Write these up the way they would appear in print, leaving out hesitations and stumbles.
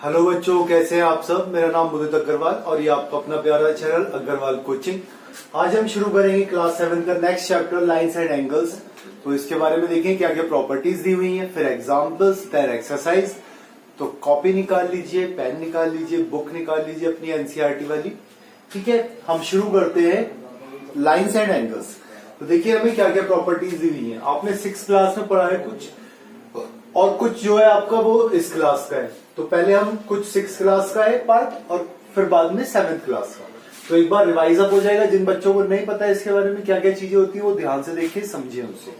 Hello बच्चों, कैसे हैं आप सब। मेरा नाम मुदित अग्रवाल और ये आपका अपना प्यारा चैनल अग्रवाल कोचिंग। आज हम शुरू करेंगे क्लास 7 का next chapter lines and angles. तो इसके बारे में देखें क्या क्या प्रॉपर्टीज दी हुई हैं, फिर एग्जांपल्स, देन एक्सरसाइज। तो कॉपी निकाल लीजिए, पेन निकाल लीजिए, बुक निकाल लीजिए अपनी एनसीईआरटी वाली। ठीक है, हम शुरू करते हैं लाइंस एंड एंगल्स। तो देखिए हमें क्या क्या प्रॉपर्टीज दी हुई है। आपने 6th क्लास में पढ़ा है कुछ, और कुछ जो है आपका वो इस क्लास का है। तो पहले हम कुछ 6th क्लास का है पार्ट और फिर बाद में 7th क्लास का। तो एक बार रिवाइज अप हो जाएगा। जिन बच्चों को नहीं पता है इसके बारे में क्या क्या चीजें होती है वो ध्यान से देखिए, समझिए उसे।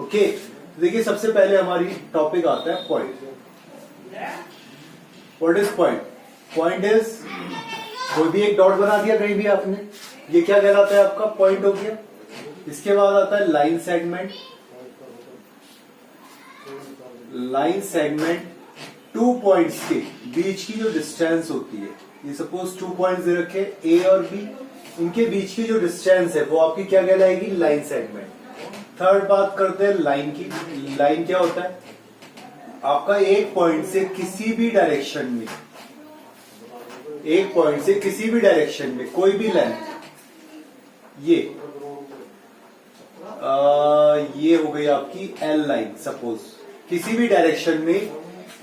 ओके, देखिए सबसे पहले हमारी टॉपिक आता है point. What is point? Point is, कोई भी एक डॉट बना दिया कहीं भी आपने, ये क्या कहलाता है आपका पॉइंट हो गया। इसके बाद आता है line segment. Line segment 2 points के बीच की जो डिस्टेंस होती है, ये सपोज 2 पॉइंट्स दे रखे ए और बी, इनके बीच की जो डिस्टेंस है वो आपकी क्या कहलाएगी? Line segment. थर्ड बात करते हैं लाइन की। लाइन क्या होता है? आपका एक पॉइंट से किसी भी डायरेक्शन में, एक पॉइंट से किसी भी डायरेक्शन में कोई भी लेंथ, ये हो गई आपकी एल लाइन। सपोज किसी भी डायरेक्शन में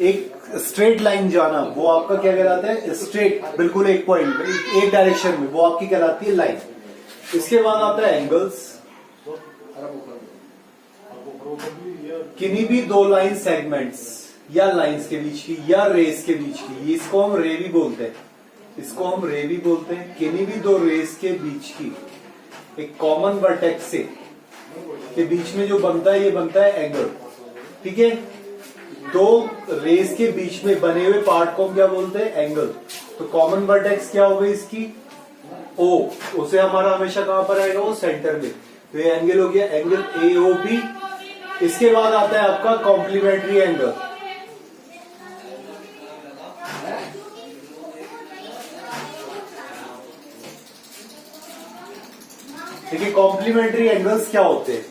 एक स्ट्रेट लाइन जाना, वो आपका क्या कहलाता है? स्ट्रेट, बिल्कुल एक पॉइंट में, एक डायरेक्शन में, वो आपकी कहलाती है लाइन। इसके बाद आता है एंगल्स। किन्हीं भी दो लाइन सेगमेंट्स या लाइंस के बीच की या रेस के बीच की, इसको हम रे भी बोलते हैं, इसको हम रे भी बोलते हैं। किन्हीं भी दो रेस के बीच की एक कॉमन वर्टेक्स से के बीच में जो बनता है, ये बनता है एंगल। ठीक है, दो रेस के बीच में बने हुए पार्ट को हम क्या बोलते हैं? एंगल। तो कॉमन वर्टेक्स क्या हो गई इसकी? ओ। उसे हमारा हमेशा कहां पर आएगा? वो सेंटर में। तो ये एंगल हो गया एंगल ए ओ बी। इसके बाद आता है आपका कॉम्प्लीमेंट्री एंगल। देखिए कॉम्प्लीमेंट्री एंगल्स क्या होते हैं?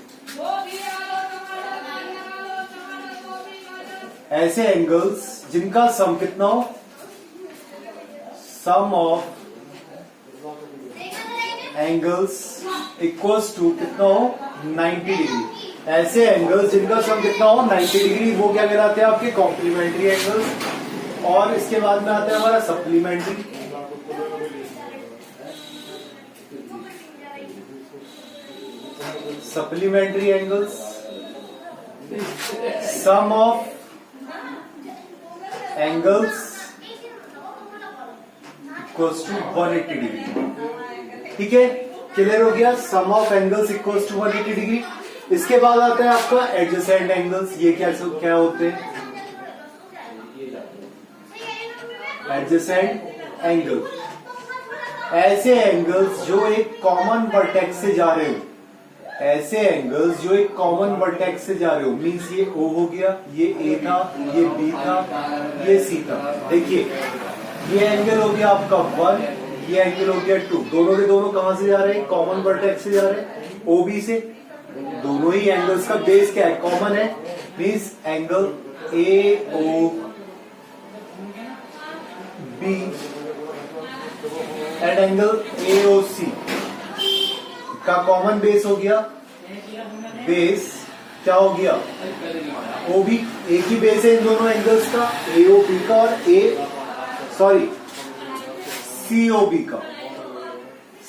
ऐसे एंगल्स जिनका सम कितना हो? सम ऑफ एंगल्स इक्वल्स टू कितना हो? 90 डिग्री। ऐसे एंगल्स जिनका सम कितना हो? 90 डिग्री, वो क्या कहलाते हैं? आपके कॉम्प्लीमेंट्री एंगल्स। और इसके बाद में आता है हमारा supplementary. Supplementary angles, sum of angles equals to 180 degree. ठीक है, क्लियर हो गया? Sum of angles equals to 180 degree. इसके बाद आता है आपका एडजेसेंट एंगल्स। ये क्या होते हैं? एडजेसेंट एंगल, ऐसे एंगल्स जो एक कॉमन वर्टेक्स से जा रहे हो, ऐसे एंगल्स जो एक कॉमन वर्टेक्स से जा रहे हो। मीन्स ये O हो गया, ये A था, ये B था, ये C था। देखिए ये एंगल हो गया आपका 1, ये एंगल हो गया 2। दोनों के दोनों कहां से जा रहे हैं? कॉमन वर्टेक्स से जा रहे हैं, OB से। दोनों ही एंगल्स का बेस क्या है? कॉमन है। Means angle AOB and angle AOC का कॉमन बेस हो गया। बेस क्या हो गया? OB। एक ही बेस है इन दोनों एंगल्स का, AOB का और COB का।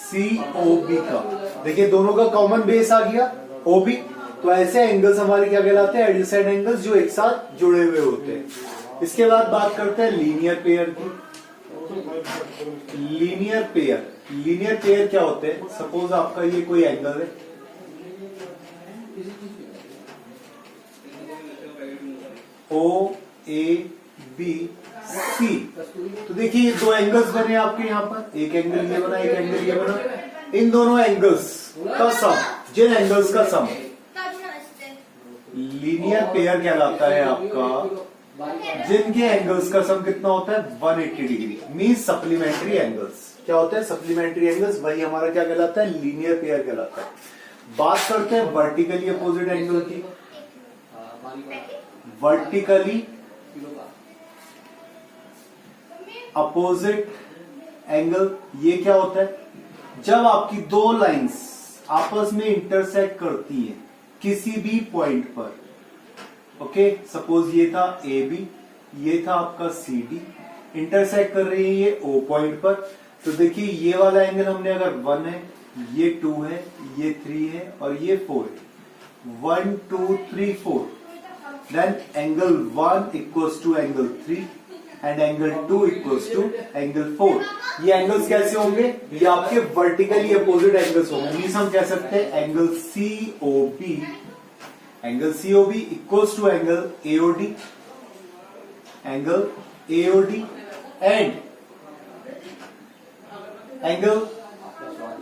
COB का देखिए दोनों का कॉमन बेस आ गया OB। तो ऐसे एंगल्स हमारे क्या कहलाते हैं? एडजेसेंट एंगल्स, जो एक साथ जुड़े हुए होते हैं। इसके बाद बात करते हैं लीनियर पेयर की। लीनियर पेयर, लीनियर पेयर क्या होते हैं? सपोज आपका ये कोई एंगल है, OABC। तो देखिए ये दो एंगल्स बने आपके यहां पर, एक एंगल ये बना, एक एंगल ये बना। इन दोनों एंगल्स का सम, जिन एंगल्स का सम, लीनियर पेयर कहलाता है आपका, जिनके एंगल्स का सम कितना होता है? 180 डिग्री। Means supplementary angles. क्या होता है? Supplementary angles. वही हमारा क्या कहलाता है? लीनियर पेयर कहलाता है। बात करते हैं वर्टिकली अपोजिट एंगल की। वर्टिकली अपोजिट एंगल, ये क्या होता है? जब आपकी दो लाइंस आपस में इंटरसेक्ट करती है किसी भी पॉइंट पर, ओके, सपोज ये था ए बी, ये था आपका सी डी, इंटरसेक्ट कर रही है ये ओ पॉइंट पर, तो देखिए ये वाला एंगल हमने अगर 1 है, ये 2 है, ये 3 है और ये 4 है, 1 2 3 4, then angle 1 equals to angle 3 and angle 2 equals to angle 4। ये एंगल्स कैसे होंगे? ये आपके वर्टिकली अपोजिट एंगल्स होंगे। मींस हम कह सकते हैं angle COB, angle COB equals to angle AOD, angle AOD and angle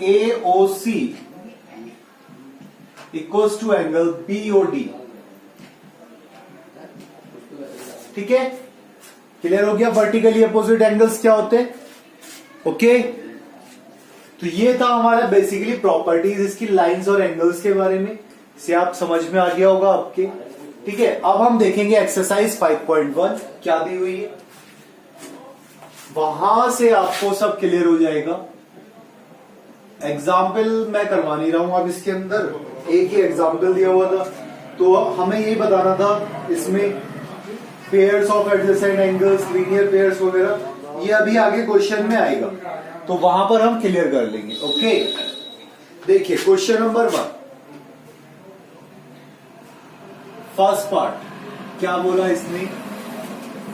AOC equals to angle BOD. ठीक है, क्लियर हो गया? वर्टिकली अपोजिट एंगल्स क्या होते हैं? ओके, तो ये था हमारा बेसिकली प्रॉपर्टीज इसकी लाइंस और एंगल्स के बारे में, से आप समझ में आ गया होगा आपके। ठीक है, अब हम देखेंगे एक्सरसाइज 5.1 क्या दी हुई है, वहां से आपको सब क्लियर हो जाएगा। एग्जाम्पल मैं करवा नहीं रहा हूं, अब इसके अंदर एक ही एग्जाम्पल दिया हुआ था, तो हमें यही बताना था इसमें pairs of adjacent angles, linear pairs वगैरह, ये अभी आगे क्वेश्चन में आएगा, तो वहां पर हम क्लियर कर लेंगे। ओके, देखिए क्वेश्चन नंबर 1, फर्स्ट पार्ट क्या बोला इसने?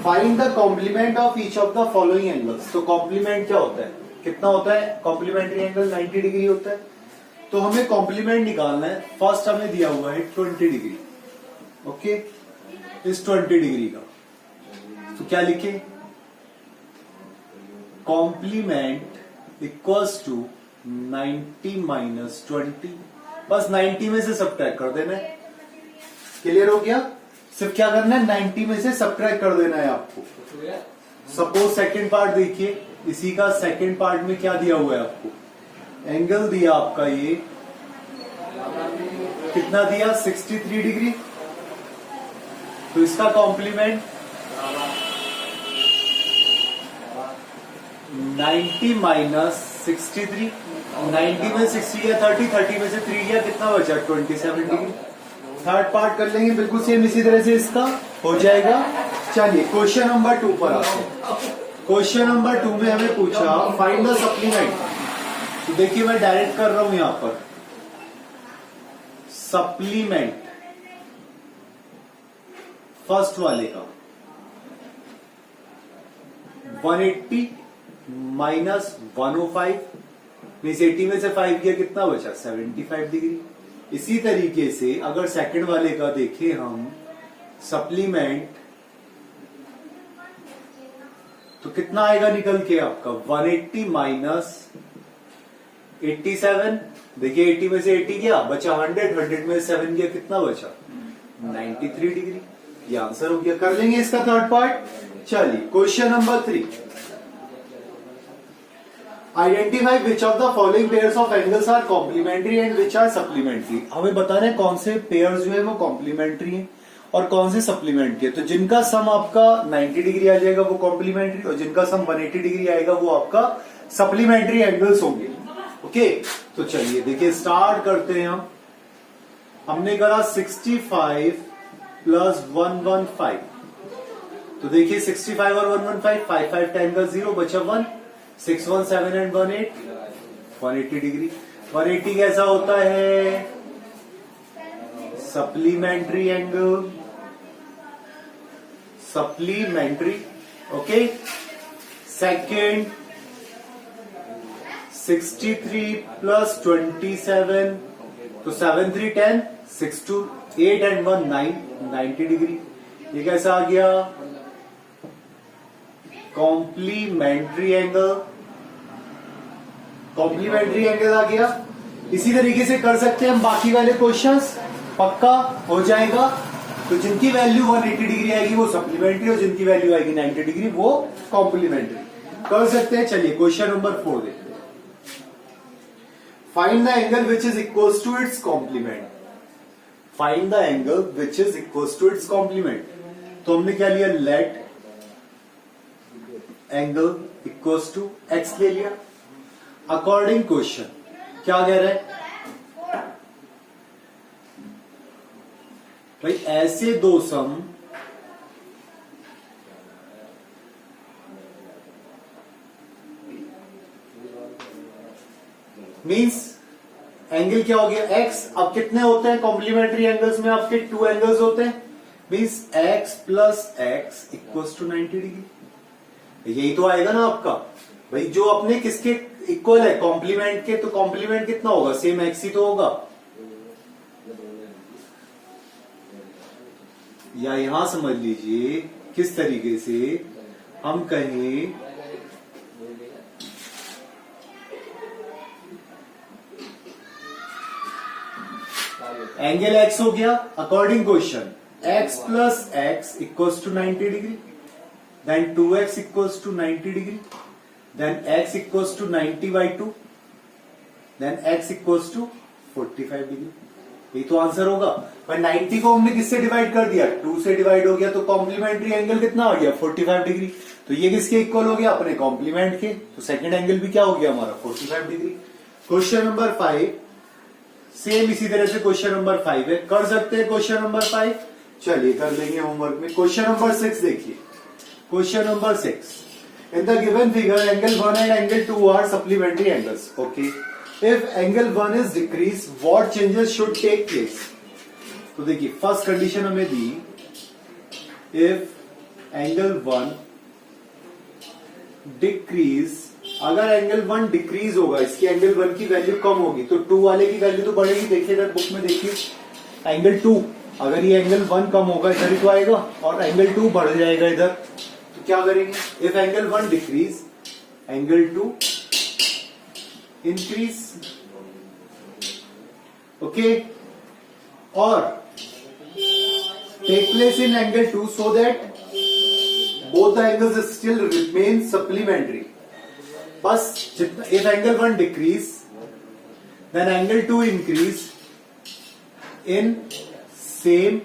Find the complement of each of the following angles. तो कॉम्प्लीमेंट क्या होता है, कितना होता है? कॉम्प्लीमेंट्री एंगल 90 डिग्री होता है, तो हमें कॉम्प्लीमेंट निकालना है। फर्स्ट हमें दिया हुआ है 20 डिग्री, ओके, इस 20 डिग्री का, तो क्या लिखे? कॉम्प्लीमेंट इक्वल्स टू 90 माइनस 20, बस 90 में से सब्ट्रैक्ट कर देना है। क्लियर हो गया? सिर्फ क्या करना है, 90 में से सब्ट्रैक्ट कर देना है आपको। सपोज सेकंड पार्ट देखिए, इसी का सेकंड पार्ट में क्या दिया हुआ है आपको? एंगल दिया आपका ये कितना दिया? 63 डिग्री। तो इसका कॉम्प्लीमेंट 90 माइनस 63, 90 में 60 गया 30, 30 में से 3 गया, कितना बचा? 27 डिग्री। थर्ड पार्ट कर लेंगे बिल्कुल सेम इसी तरह से, इसका हो जाएगा। चलिए क्वेश्चन नंबर 2 पर आते हैं। क्वेश्चन नंबर 2 में हमें पूछा फाइंड द सप्लीमेंट। तो देखिए मैं डायरेक्ट कर रहा हूं यहां पर, सप्लीमेंट फर्स्ट वाले का 180 माइनस 105, मीन्स 80 में से 5 गया, कितना बचा? 75 डिग्री। इसी तरीके से अगर सेकंड वाले का देखें हम सप्लीमेंट, तो कितना आएगा निकल के आपका? 180 माइनस 87, देखिए 80 में से 80 गया, बचा 100, 100 में 7 गया, कितना बचा? 93 डिग्री। ये आंसर हो गया। कर लेंगे इसका थर्ड पार्ट। चलिए question number 3, identify which of the following pairs of angles are complementary and which are supplementary. हमें बता रहे हैं कौन से पेयर्स जो है वो कॉम्प्लीमेंट्री हैं और कौन से सप्लीमेंट्री है। तो जिनका सम आपका 90 डिग्री आ जाएगा वो कॉम्प्लीमेंट्री, और जिनका सम 180 डिग्री आएगा वो आपका सप्लीमेंट्री एंगल्स होंगे। ओके, तो चलिए देखिए स्टार्ट करते हैं हम। हमने करा 65 प्लस 115, तो देखिए 65 और 115, 5 5 टाइम का 0 बचा 1, 6 1 7 एंड 1 8, 180 डिग्री। 180 कैसा होता है? Supplementary angle, supplementary. Okay, second 63 plus 27, तो 7 3 10, 6 2 8 एंड 1 9, 90 डिग्री। ये कैसा आ गया? कॉम्प्लीमेंट्री एंगल, कॉम्प्लीमेंट्री एंगल आ गया। इसी तरीके से कर सकते हैं हम बाकी वाले क्वेश्चंस, पक्का हो जाएगा। तो जिनकी वैल्यू 180 डिग्री आएगी वो सप्लीमेंट्री, और जिनकी वैल्यू आएगी 90 डिग्री वो कॉम्प्लीमेंट्री। कर सकते हैं। चलिए क्वेश्चन नंबर 4 देखते हैं। Find the angle which is equals to its complement. Find the angle which is equals to its complement. तो हमने क्या लिया? Let angle equals to x ले लिया। अकॉर्डिंग क्वेश्चन क्या कह रहा है भाई, ऐसे दो सम मींस एंगल क्या हो गया x। अब कितने होते हैं कॉम्प्लीमेंट्री एंगल्स में, आपके 2 एंगल्स होते हैं। Means x plus x equals to 90 degree. यही तो आएगा ना आपका भाई, जो अपने किसके इक्वल है, कॉम्प्लीमेंट के। तो कॉम्प्लीमेंट कितना होगा, सेम x ही तो होगा। या यहां समझ लीजिए किस तरीके से हम कहें, एंगल x हो गया according question, x plus x equals to 90 degree, then 2x equals to 90 degree, then x equals to 90/2, then x equals to 45 degree. ये तो आंसर होगा। पर 90 को हमने किससे डिवाइड कर दिया, 2 से डिवाइड हो गया, तो कॉम्प्लीमेंट्री एंगल कितना हो गया 45 डिग्री। तो ये किसके इक्वल हो गया, अपने कॉम्प्लीमेंट के। तो सेकंड एंगल भी क्या हो गया हमारा 45 डिग्री। क्वेश्चन नंबर 5 सेम इसी तरह से क्वेश्चन नंबर 5 है, कर सकते हैं क्वेश्चन नंबर 5। चलिए कर लेंगे होमवर्क में। क्वेश्चन नंबर 6 देखिए। Question number 6, in the given figure angle 1 and angle 2 are supplementary angles. Okay, if angle 1 is decrease what changes should take place. तो देखिए फर्स्ट कंडीशन हमें दी, इफ एंगल 1 डिक्रीज, अगर एंगल 1 डिक्रीज होगा, इसकी angle 1 की value कम होगी, तो 2 वाले की वैल्यू तो बढ़ेगी। देखिए इधर बुक में देखिए, एंगल 2, अगर ये एंगल 1 कम होगा इधर ही तो आएगा, और एंगल 2 बढ़ जाएगा इधर। तो क्या करेंगे, if angle 1 decrease angle 2 increase. Okay, और take place in angle 2 so that both the angles still remain supplementary. बस जितना, if angle 1 decrease then angle 2 increase in same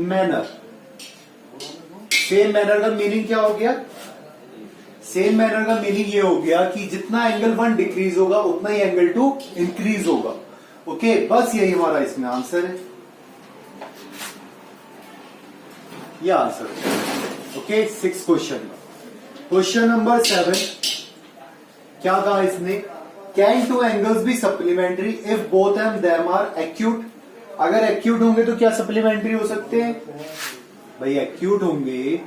manner. Same manner का मीनिंग क्या हो गया, सेम मैनर का meaning ये हो गया कि जितना एंगल 1 डिक्रीज होगा उतना ही एंगल 2 इंक्रीज होगा। ओके, बस यही हमारा इसमें आंसर है, ये आंसर है। ओके, 6 क्वेश्चन का। क्वेश्चन नंबर 7 क्या कहा इसने, can 2 angles be supplementary if both of them are acute. अगर एक्यूट होंगे तो क्या सप्लीमेंट्री हो सकते हैं भाई, एक्यूट होंगे।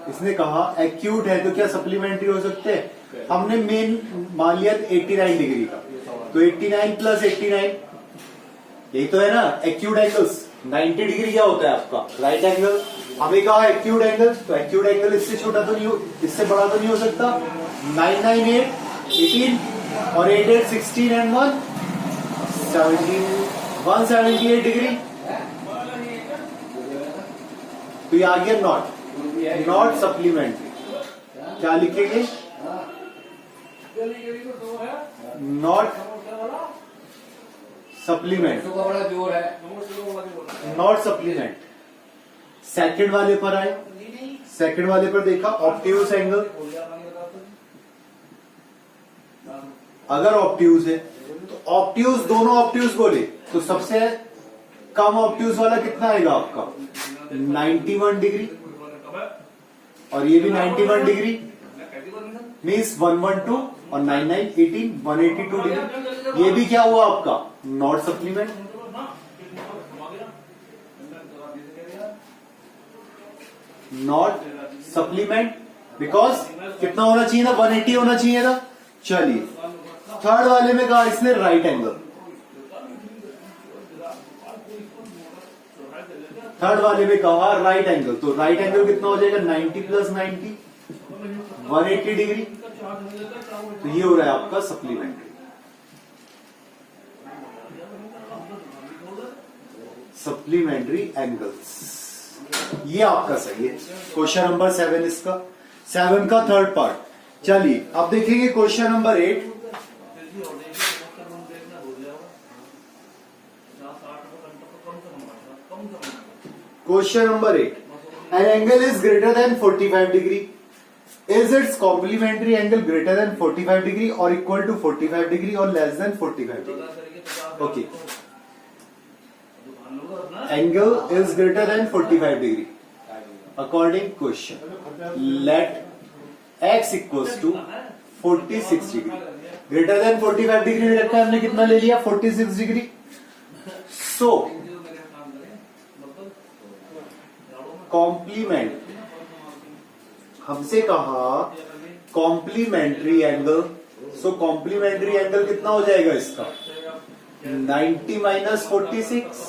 इसने कहा एक्यूट है तो क्या सप्लीमेंट्री हो सकते हैं। हमने मेन मान लिया 89 डिग्री का, तो 89 प्लस 89 यही तो है ना एक्यूट एंगल्स। 90 डिग्री क्या होता है आपका राइट एंगल। हमें कहा एक्यूट एंगल, तो एक्यूट एंगल इससे छोटा तो नहीं हो, इससे बड़ा तो नहीं हो सकता। 9 9 8 18 और 8 8 16 एंड 1 17 178 डिग्री। तो ये आ गया नॉट सप्लीमेंट्री। क्या लिखेंगे, not supplement, not supplement. Second वाले पर आए, सेकंड वाले पर देखा ऑब्ट्यूज एंगल। अगर ऑब्ट्यूज है तो ऑब्ट्यूज, दोनों ऑब्ट्यूज बोले तो सबसे कम ऑब्ट्यूज वाला कितना आएगा आपका 91 डिग्री, और ये भी 91 डिग्री, मीन्स 112 और 9 9 18 182 डिग्री। ये भी क्या हुआ आपका not supplement. Not supplement because कितना होना चाहिए था 180 होना चाहिए था। चलिए थर्ड वाले में कहा इसने राइट एंगल, थर्ड वाले में कहा राइट एंगल, तो राइट एंगल कितना हो जाएगा 90 प्लस 90 180 डिग्री। तो ये हो रहा है आपका सप्लीमेंट्री। सप्लीमेंट्री एंगल्स, ये आपका सही है। क्वेश्चन नंबर 7 इसका, 7 का थर्ड पार्ट। चलिए अब देखेंगे question number 8। Question number 8, an angle is greater than 45 degree, is its complementary angle greater than 45 degree और इक्वल टू 45 डिग्री और less than 45 degree. Okay, angle is greater than 45 degree according question, let x equals to 46 degree. Greater than 45 degree रखा है हमने, कितना ले लिया 46 degree. सो complement, हमसे कहा कॉम्प्लीमेंट्री एंगल, सो कॉम्प्लीमेंट्री एंगल कितना हो जाएगा इसका 90 माइनस 46,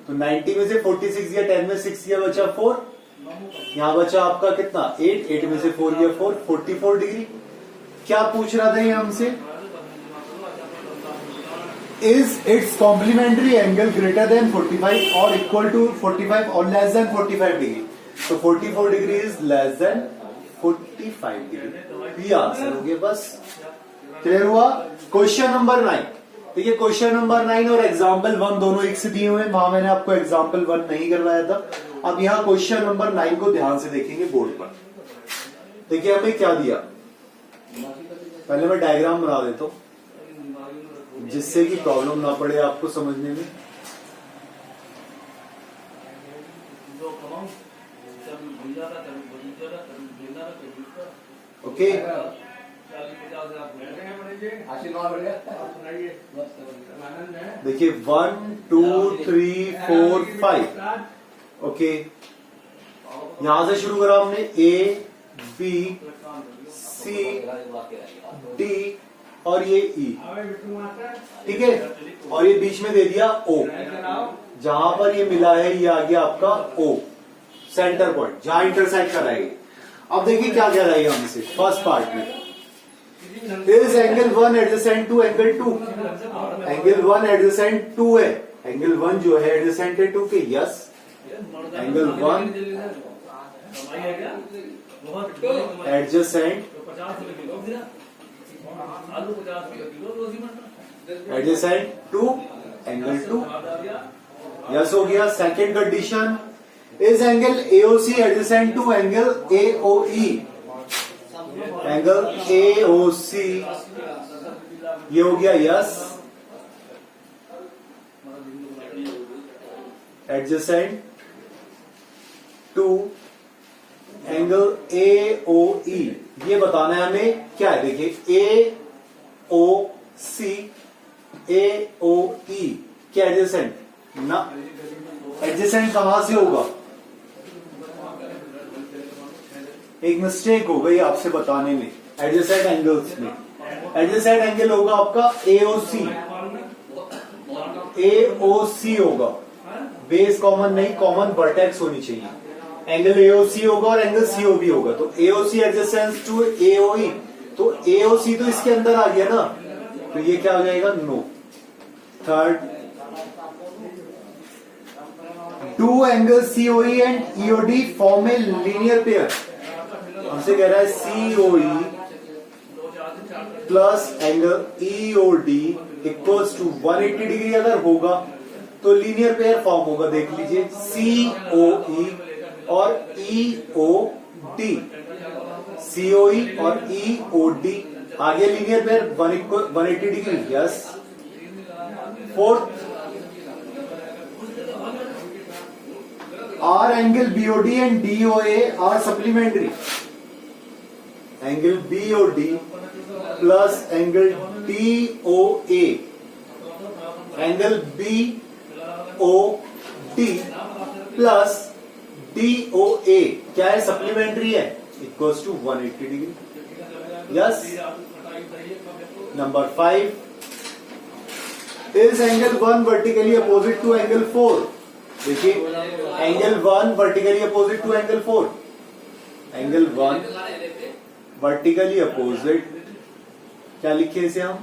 तो 90 में से 46 गया, 10 में 6 गया, बचा 4, यहां बचा आपका कितना 8, 8 में से 4 गया 4, 44 डिग्री। क्या पूछ रहा था ये हमसे, is its complementary angle greater than 45 और इक्वल टू 45 और लेस देन 45 डिग्री, तो 44 degree is less than 45 degree. ये आंसर हो गया, बस क्लियर हुआ। क्वेश्चन नंबर 9, देखिए क्वेश्चन नंबर 9 और एग्जाम्पल 1 दोनों एक से दिए हुए, वहां मैंने आपको एग्जाम्पल 1 नहीं करवाया था। अब यहाँ क्वेश्चन नंबर 9 को ध्यान से देखेंगे बोर्ड पर। देखिए हमें क्या दिया, पहले मैं डायग्राम बना देता हूं जिससे कि प्रॉब्लम ना पड़े आपको समझने में। ओके, देखिए 1 2 3 4 5। ओके, यहां से शुरू करा हमने ए बी सी डी और ये ई, ठीक है, और ये बीच में दे दिया ओ, जहां पर ये मिला है ये आ गया आपका ओ, सेंटर पॉइंट जहां इंटरसेक्ट कराएगी। अब देखिए क्या कह रहा है हमसे फर्स्ट पार्ट में, is angle 1 adjacent to angle 2, angle 1 adjacent 2 है, एंगल 1 जो है एडजेसेंट है 2 के, yes, angle 1 adjacent to angle 2, yes हो गया। Second condition, is angle AOC adjacent to angle AOE, angle AOC ये हो गया yes, adjacent to angle AOE, ये बताना है हमें क्या है। देखिए ए ओ सी ए ओ ई क्या एडजेसेंट ना, एडजेसेंट कहां से होगा, एक मिस्टेक हो गई आपसे बताने में, एडजेसेंट एंगल्स में एडजेसेंट एंगल होगा आपका एओसी, एओसी होगा, बेस कॉमन नहीं, कॉमन वर्टेक्स होनी चाहिए, एंगल एओसी होगा और एंगल सीओबी होगा, तो एओसी एडजेसेंट टू एओई, तो एओसी तो इसके अंदर आ गया ना, तो ये क्या हो जाएगा no. Third, two angle COE and EOD form a linear pair, हमसे कह रहा है COE plus angle EOD equals to 180 degree अगर होगा तो लीनियर पेयर फॉर्म होगा। देख लीजिए सीओई और ईओडी, सीओई और ईओडी आगे linear pair 180 degree, yes. Fourth, are angle BOD and DOA are supplementary, angle BOD plus angle DOA, angle BOD plus DOA क्या है, सप्लीमेंट्री है, equals to 180 degree, yes. Number 5, is angle 1 vertically opposite to angle 4, देखिए angle 1 vertically opposite to angle 4, angle 1 vertically opposite, क्या लिखे इसे हम,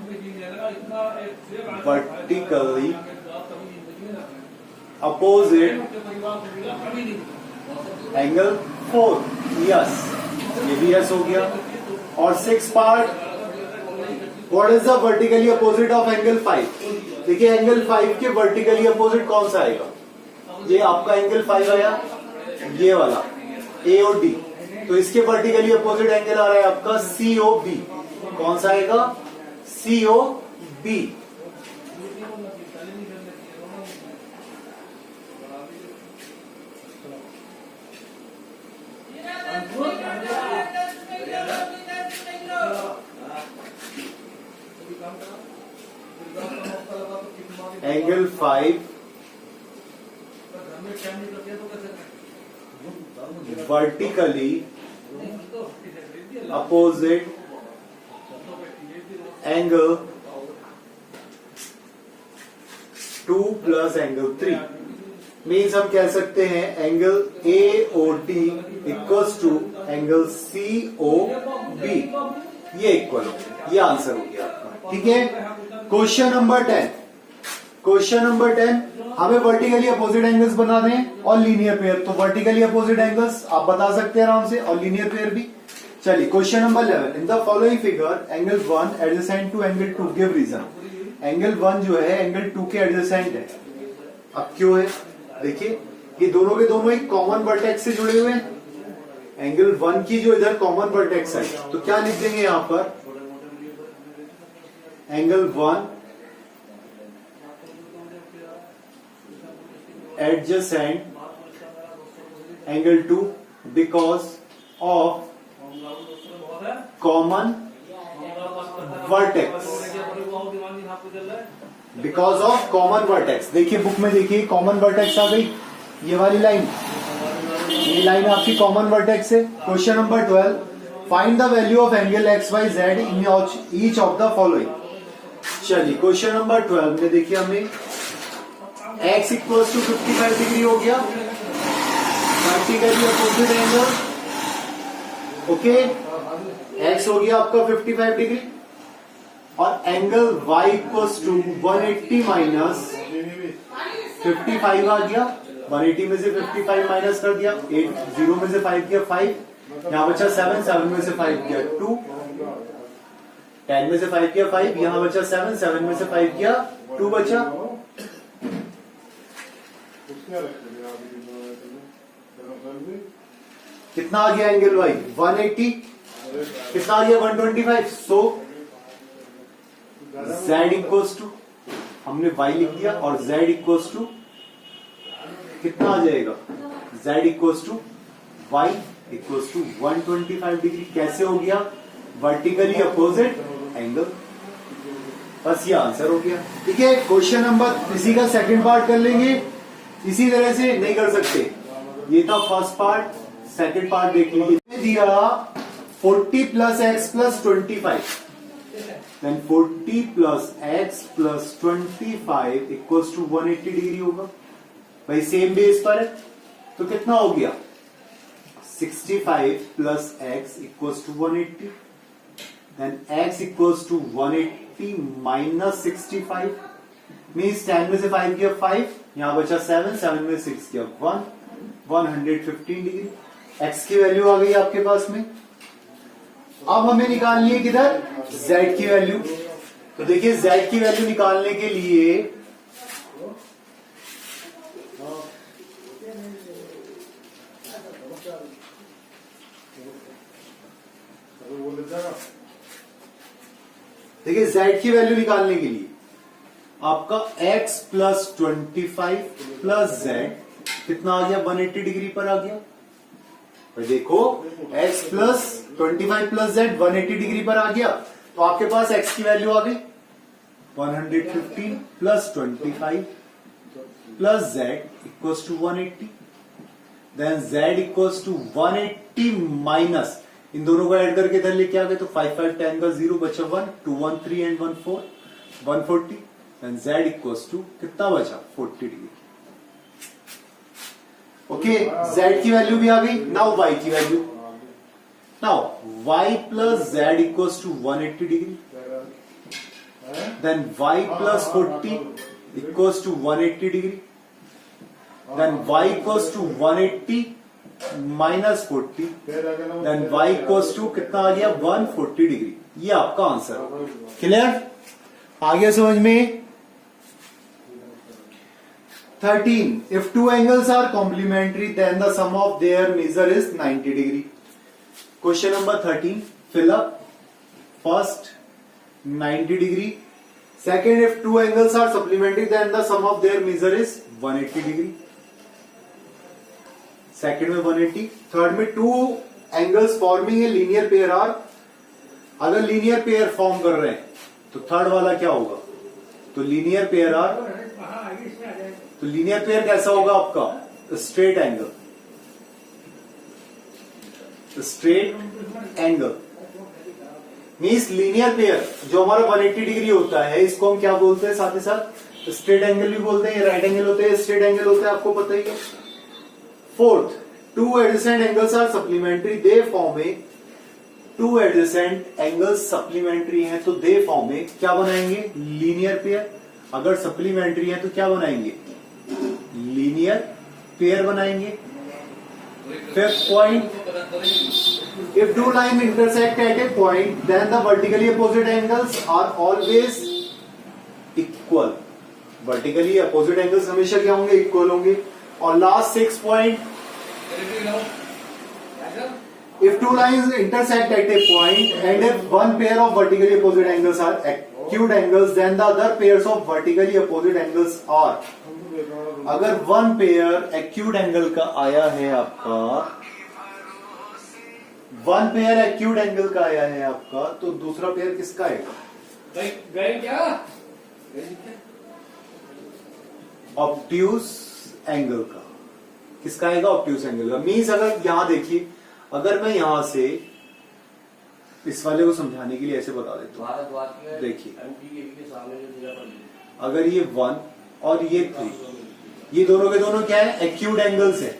vertically opposite angle 4, yes, ये भी यस हो गया। और 6 part, what is the vertically opposite of angle 5, देखिए एंगल 5 के वर्टिकली अपोजिट कौन सा आएगा, ये आपका एंगल 5 आया, ये वाला ए और डी, तो इसके वर्टिकली अपोजिट एंगल आ रहा है आपका COB। कौन सा आएगा? COB। Angle 5 vertically opposite angle 2 plus angle 3 means हम कह सकते हैं angle AOD equals to angle COB, ये इक्वल हो गया, ये आंसर हो गया आपका। ठीक है, क्वेश्चन नंबर 10। क्वेश्चन नंबर 10, हमें वर्टिकली अपोजिट एंगल्स बना दें और लीनियर पेयर। तो वर्टिकली अपोजिट एंगल्स आप बता सकते हैं आराम से, और लीनियर पेयर भी। चलिए question number 11, in the following figure angle 1 adjacent to angle 2 give reason. Angle 1 जो है एंगल 2 के एडजेसेंट है। अब क्यों है? देखिए ये दोनों के दोनों एक कॉमन वर्टेक्स से जुड़े हुए हैं। एंगल 1 की जो इधर कॉमन वर्टेक्स है, तो क्या लिख देंगे यहां पर? Angle 1 adjacent angle 2 because of common vertex। Because of common vertex. देखिए बुक में देखिए कॉमन वर्टेक्स आ गई, ये वाली लाइन, ये लाइन आपकी कॉमन वर्टेक्स है। Question number 12, find the value of angle XYZ in each of the following. चलिए क्वेश्चन नंबर 12 में देखिए हमें x इक्वल्स टू 55 डिग्री हो गया, vertically opposite angle. Okay, x हो गया आपका 55 डिग्री, और angle y equals to 180 minus 55 आ गया। 180 में से 55 माइनस कर दिया, 8 0 में से 5 गया 5, यहां बचा 7, 7 में से 5 गया 2, 10 में से 5 गया 5, यहां बचा 7, 7 में से 5 गया 2 बचा। कितना आ गया एंगल y? 180। कितना आ गया? 125। सो z इक्वल्स टू, हमने y लिख दिया, और z इक्वल्स टू कितना आ जाएगा? z equals to y equals to 125 degree. कैसे हो गया? Vertically opposite angle. बस ये आंसर हो गया। ठीक है, क्वेश्चन नंबर, इसी का सेकंड पार्ट कर लेंगे। इसी तरह से नहीं कर सकते, ये था फर्स्ट पार्ट, सेकंड पार्ट देख लीजिए। दिया 40 plus x plus 25, then 40 plus x plus 25 equals to 180 degree होगा। भाई सेम बेस पर है, तो कितना हो गया? 65 plus x equals to 180, then x equals to 180 minus 65 means 10 में से 5 गया 5, यहां बचा 7, 7 में 6 गया 1, 115 डिग्री। x की वैल्यू आ गई आपके पास में। अब हमें निकालनी है किधर? z की वैल्यू। तो देखिए z की वैल्यू निकालने के लिए देखिए z की वैल्यू निकालने के लिए आपका x प्लस 25 प्लस z कितना आ गया? 180 डिग्री पर आ गया। तो देखो x plus 25 plus z 180 degree पर आ गया, तो आपके पास x की वैल्यू आ गई 115 plus 25 plus z equals to 180, then z equals to 180 minus, इन दोनों को ऐड करके इधर लेके आ गए, तो 5 5 10 का 0 बचा 1, 2 1 3 and 1 4, 140, then z equals to कितना बचा? 40 डिग्री। ओके, z की वैल्यू भी आ गई। नाउ y की value, now y plus z equals to 180 degree, then y plus 40 equals to 180 degree, then y equals to 180 minus 40, then y equals to कितना आ गया? 140 डिग्री। ये आपका आंसर। क्लियर? आ गया समझ में? 13. If two angles are complementary, then the sum of their measure is 90 degree. Question number 13. Fill up. First, 90 degree. Second, if two angles are supplementary, then the sum of their measure is 180 degree. Second में 180. Third में two angles forming a linear pair are, अगर linear pair form कर रहे हैं तो third वाला क्या होगा? तो linear pair are, तो linear pair कैसा होगा आपका? Straight angle. Straight angle means linear pair जो हमारा 180 डिग्री होता है, इसको हम क्या बोलते हैं? साथ ही साथ स्ट्रेट एंगल भी बोलते हैं, राइट एंगल होते हैं, स्ट्रेट एंगल होते हैं, आपको पता ही है. Fourth, two adjacent angles are supplementary, they form a, two adjacent angles supplementary हैं तो दे फॉर्म ए, क्या बनाएंगे? Linear pair. अगर सप्लीमेंट्री है तो क्या बनाएंगे? लीनियर पेयर बनाएंगे. Fifth point, if two lines intersect at a point, then the vertically opposite angles are always equal. Vertically opposite angles हमेशा क्या होंगे? Equal होंगे. और last 6 point, if two lines intersect at a point and if one pair of vertically opposite angles are acute angles, then the other pairs of vertically opposite angles are. अगर one pair acute angle का आया है आपका, one pair acute angle का आया है आपका, तो दूसरा पेयर किसका आएगा? ऑब्ट्यूस एंगल का. किसका आएगा? ऑब्ट्यूस एंगल का. मीन्स अगर यहां देखिए, अगर मैं यहां से इस वाले को समझाने के लिए ऐसे बता देता हूं. देखिए, अगर ये 1 और ये 3, ये दोनों के दोनों क्या है? एक्यूट एंगल्स है.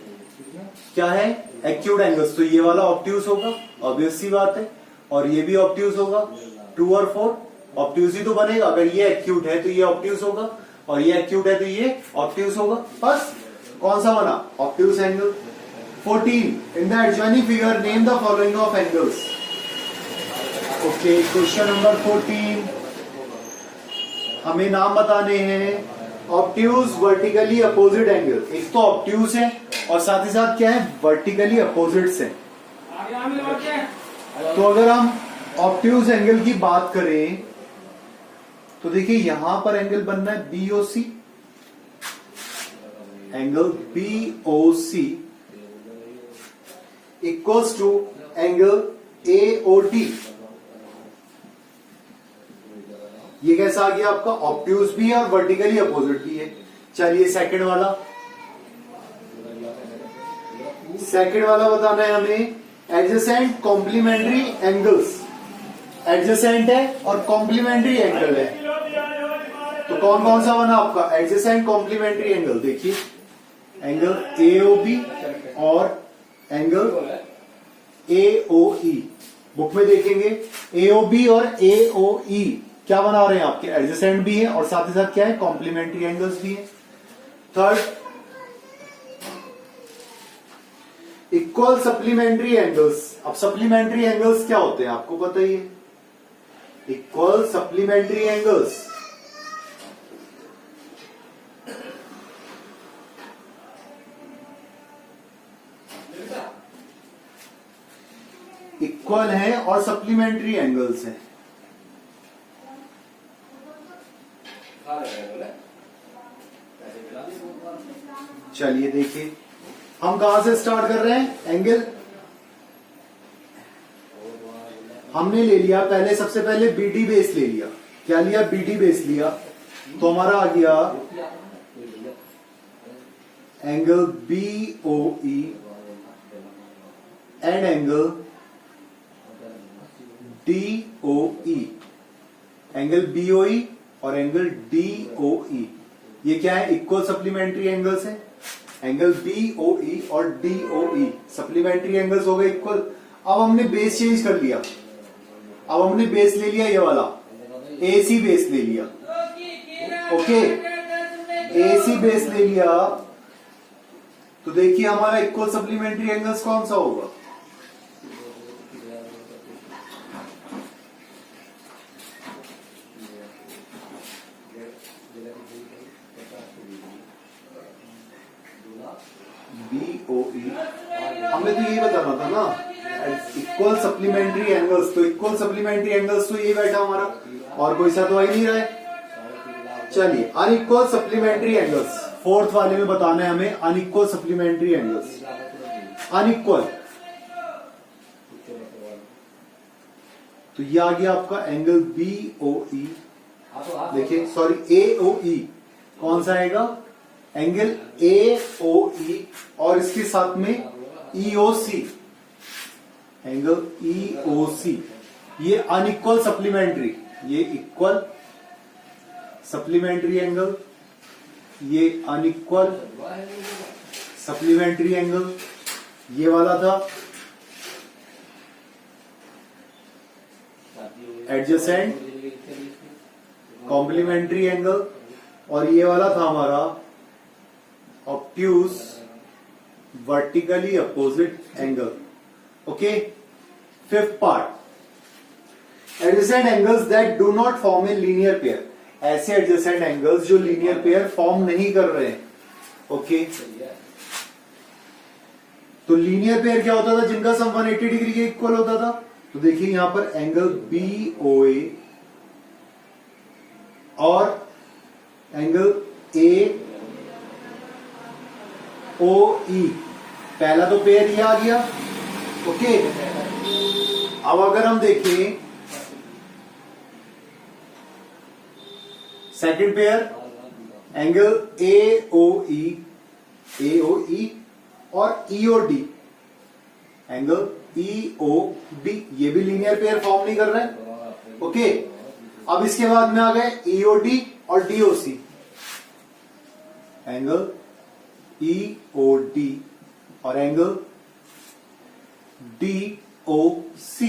क्या है? Acute angles. तो ये वाला ऑब्ट्यूस होगा, ऑब्वियस सी बात है, और ये भी ऑब्ट्यूस होगा. 2 और 4 ऑब्ट्यूस ही तो बनेगा. अगर ये एक्यूट है तो ये ऑब्ट्यूस होगा, और ये एक्यूट है तो ये ऑब्ट्यूस होगा. बस कौन सा बना? Obtuse angle. 14. In the adjoining figure name the following of angles. Okay, question number 14. हमें नाम बताने हैं ऑब्ट्यूस वर्टिकली अपोजिट एंगल. एक तो ऑब्ट्यूस है और साथ ही साथ क्या है? वर्टिकली अपोजिट्स है. तो अगर हम ऑब्ट्यूस एंगल की बात करें तो देखिए, यहां पर एंगल बनना है BOC. Angle BOC equals to angle AOD. ये कैसा आ गया आपका? ऑब्ट्यूस भी है और वर्टिकली अपोजिट भी है. चलिए सेकंड वाला, सेकंड वाला बताना है हमें एडजेसेंट कॉम्प्लीमेंट्री एंगल्स. एडजेसेंट है और कॉम्प्लीमेंट्री एंगल है, तो कौन कौन सा बना आपका? Adjacent complementary angle. देखिए, एंगल एओबी और एंगल एओई. बुक में देखेंगे एओबी और एओई क्या बना रहे हैं आपके? एडजेसेंट भी है और साथ ही साथ क्या है? कॉम्प्लीमेंट्री एंगल्स भी है. Third, equal supplementary angles. अब सप्लीमेंट्री एंगल्स क्या होते हैं आपको पता ही है. इक्वल सप्लीमेंट्री एंगल्स इक्वल है और सप्लीमेंट्री एंगल्स हैं. चलिए देखिए, हम कहां से स्टार्ट कर रहे हैं? एंगल हमने ले लिया पहले, सबसे पहले बीडी बेस ले लिया. क्या लिया? बीडी बेस लिया. तो हमारा आ गया angle BOE and angle DOE. Angle BOE और एंगल डीओई ये क्या है? इक्वल सप्लीमेंट्री एंगल्स है. एंगल बीओई और डीओई सप्लीमेंट्री एंगल्स हो गए इक्वल. अब हमने बेस चेंज कर लिया. अब हमने बेस ले लिया ये वाला, एसी बेस ले लिया. ओके, एसी बेस ले लिया. तो देखिए हमारा इक्वल सप्लीमेंट्री एंगल्स कौन सा होगा? हमें तो यही बताना था ना, इक्वल सप्लीमेंट्री एंगल्स। तो इक्वल सप्लीमेंट्री एंगल्स तो ये बैठा हमारा, और कोई सा तो आ ही नहीं रहा है। चलिए अनइक्वल सप्लीमेंट्री एंगल्स, फोर्थ वाले में बताना है हमें अनइक्वल सप्लीमेंट्री एंगल्स। अनइक्वल तो ये आ गया आपका एंगल BOE, देखिए सॉरी AOE, कौन सा आएगा एंगल AOE, और इसके साथ में EOC, एंगल EOC, ये अनइक्वल सप्लीमेंट्री, ये इक्वल सप्लीमेंट्री एंगल, ये अनइक्वल सप्लीमेंट्री एंगल, ये वाला था एडजेसेंट कॉम्प्लीमेंट्री एंगल, और ये वाला था हमारा obtuse vertically opposite angle. Okay, fifth part, adjacent angles that do not form in linear pair, ऐसे एडजेसेंट एंगल्स जो लीनियर पेयर फॉर्म नहीं कर रहे हैं। ओके, तो लीनियर पेयर क्या होता था, जिनका सम 180 डिग्री के इक्वल होता था। तो देखिए यहां पर एंगल BOA और एंगल AOE, पहला तो पेयर ये आ गया। ओके, अब अगर हम देखें सेकंड पेयर, एंगल AOE और EOD, एंगल EOD, ये भी लीनियर पेयर फॉर्म नहीं कर रहे हैं। ओके, अब इसके बाद में आ गए EOD और DOC, एंगल EOD और एंगल DOC,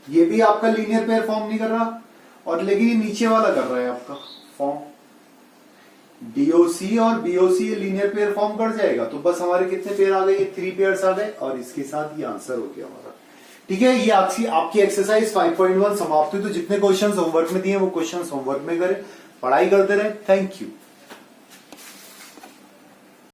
ये भी आपका लीनियर पेयर फॉर्म नहीं कर रहा, और लेकिन ये नीचे वाला कर रहा है आपका फॉर्म। DOC और BOC ये लीनियर पेयर फॉर्म कर जाएगा। तो बस हमारे कितने पेयर आ गए, ये 3 पेयर्स आ गए, और इसके साथ ये आंसर हो गया हमारा। ठीक है, ये आपकी एक्सरसाइज 5.1 समाप्त हुई। तो जितने क्वेश्चंस होमवर्क में दिए वो क्वेश्चंस होमवर्क में करें, पढ़ाई करते रहे। Thank you.